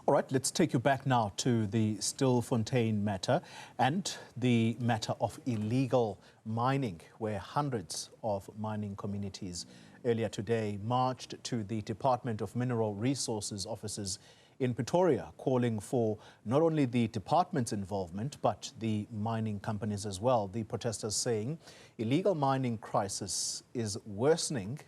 All right, let's take you back now to the Stilfontein matter and the matter of illegal mining, where hundreds of mining communities earlier today marched to the Department of Mineral Resources offices in Pretoria, calling for not only the department's involvement, but the mining companies as well. The protesters saying illegal mining crisis is worsened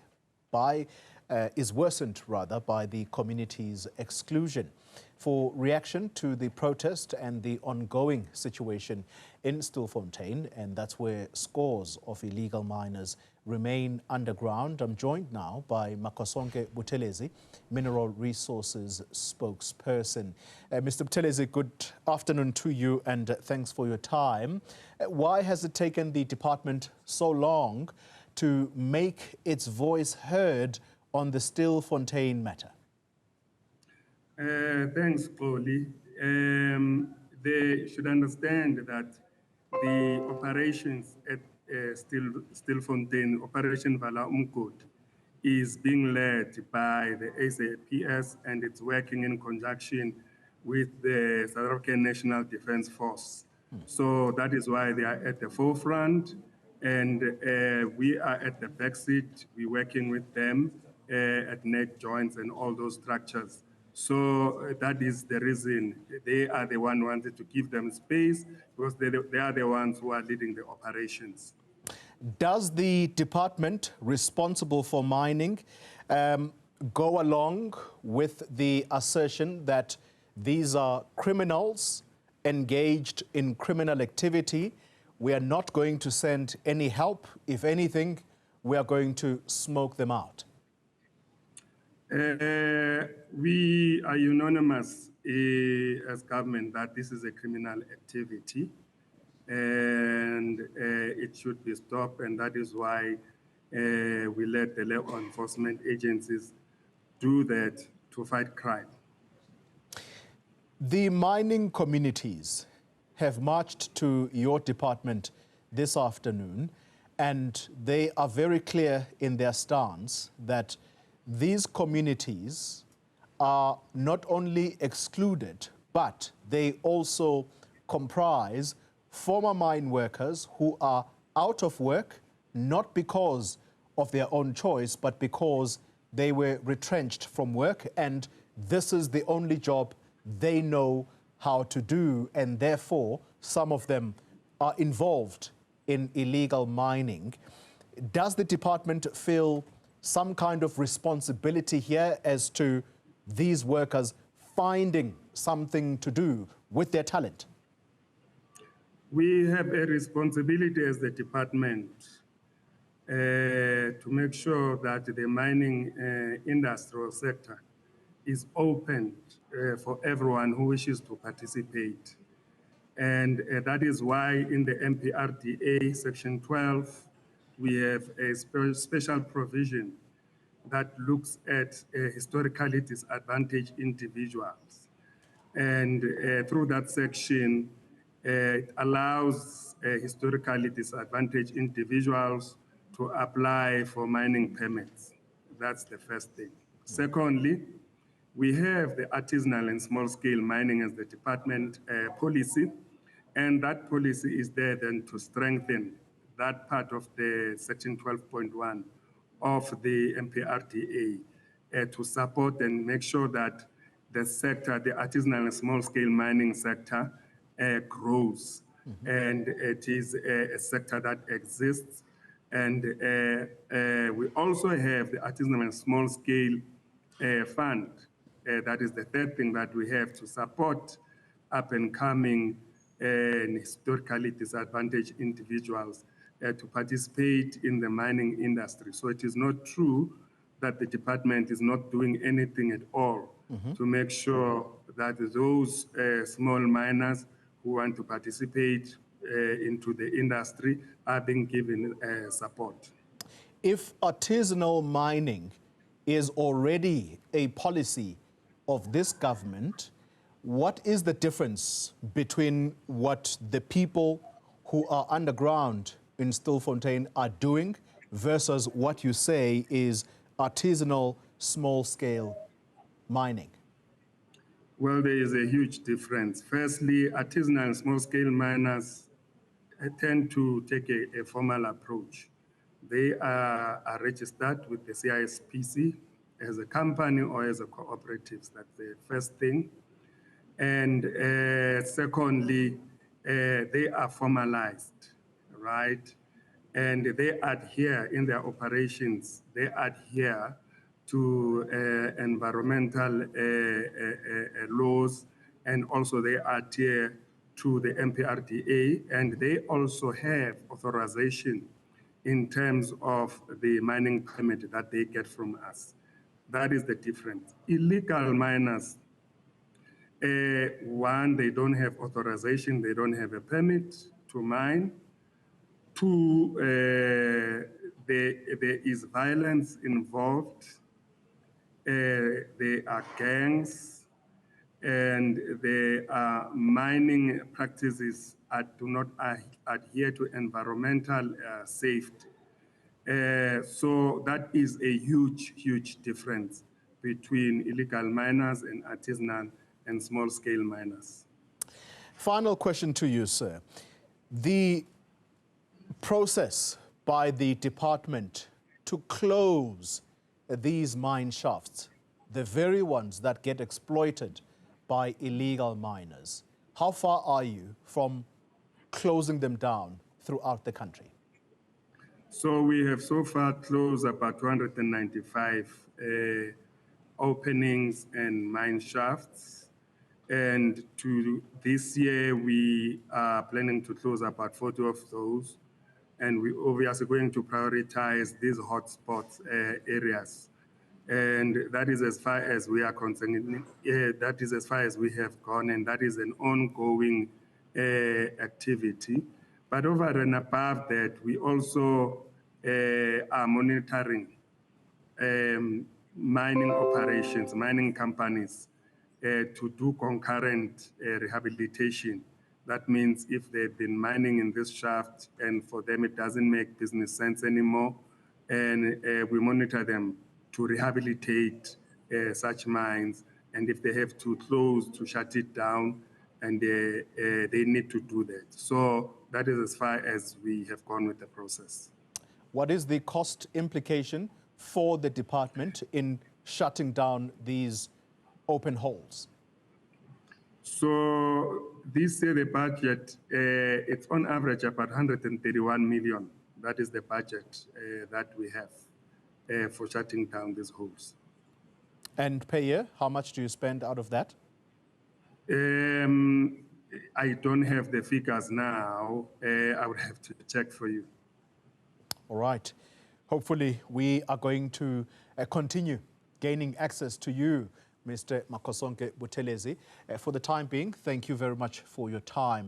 by the community's exclusion. For reaction to the protest and the ongoing situation in Stilfontein, and that's where scores of illegal miners remain underground, I'm joined now by Makhosonke Buthelelezi, Mineral Resources spokesperson. Mr. Buthelelezi, good afternoon to you and thanks for your time. Why has it taken the department so long to make its voice heard on the Stilfontein matter? Thanks, Oli. They should understand that the operations at Stilfontein, Operation Vala Umkot, is being led by the SAPS, and it's working in conjunction with the South African National Defence Force. So that is why they are at the forefront, and we are at the backseat. We're working with them at neck joints and all those structures. So that is the reason they are the one who wanted to give them space, because they are the ones who are leading the operations. Does the department responsible for mining go along with the assertion that these are criminals engaged in criminal activity? We are not going to send any help. If anything, we are going to smoke them out. We are unanimous as government that this is a criminal activity and it should be stopped, and that is why we let the law enforcement agencies do that to fight crime. The mining communities have marched to your department this afternoon, and they are very clear in their stance that these communities are not only excluded, but they also comprise former mine workers who are out of work, not because of their own choice, but because they were retrenched from work, and this is the only job they know how to do, and therefore some of them are involved in illegal mining. Does the department feel some kind of responsibility here as to these workers finding something to do with their talent? We have a responsibility as the department to make sure that the mining industrial sector is open for everyone who wishes to participate. And that is why in the MPRDA Section 12, we have a special provision that looks at historically disadvantaged individuals. And through that section, it allows historically disadvantaged individuals to apply for mining permits. That's the first thing. Secondly, we have the artisanal and small-scale mining as the department policy, and that policy is there then to strengthen that part of the Section 12.1 of the MPRDA to support and make sure that the sector, the artisanal and small-scale mining sector, grows. And it is a sector that exists. And we also have the artisanal and small-scale fund. That is the third thing that we have to support up-and-coming and historically disadvantaged individuals to participate in the mining industry. So it is not true that the department is not doing anything at all to make sure that those small miners who want to participate into the industry are being given support. If artisanal mining is already a policy of this government, what is the difference between what the people who are underground in Stilfontein are doing versus what you say is artisanal small-scale mining? Well, there is a huge difference. Firstly, artisanal and small-scale miners tend to take a formal approach. They are registered with the CISPC as a company or as a cooperative. That's the first thing. And secondly, they are formalized, right? And they adhere in their operations, they adhere to environmental laws, and also they adhere to the MPRDA, and they also have authorization in terms of the mining permit that they get from us. That is the difference. Illegal miners, one, they don't have authorization, they don't have a permit to mine. Two, there is violence involved. There are gangs, and there are mining practices that do not adhere to environmental safety. So that is a huge, huge difference between illegal miners and artisanal and small-scale miners. Final question to you, sir. The process by the department to close these mine shafts, the very ones that get exploited by illegal miners, how far are you from closing them down throughout the country? So we have so far closed about 295 openings and mine shafts. And to this year, we are planning to close about 40 of those. And we obviously going to prioritize these hotspot areas. And that is as far as we are concerned. That is as far as we have gone, and that is an ongoing activity. But over and above that, we also are monitoring mining operations, mining companies, to do concurrent rehabilitation. That means if they've been mining in this shaft and for them it doesn't make business sense anymore, and we monitor them to rehabilitate such mines. And if they have to close, to shut it down, and they need to do that. So that is as far as we have gone with the process. What is the cost implication for the department in shutting down these open holes? So this year the budget, it's on average about 131 million. That is the budget that we have for shutting down these holes. And per year, how much do you spend out of that? I don't have the figures now. I would have to check for you. All right. Hopefully, we are going to continue gaining access to you, Mr. Makhosonke Buthelelezi. For the time being, thank you very much for your time.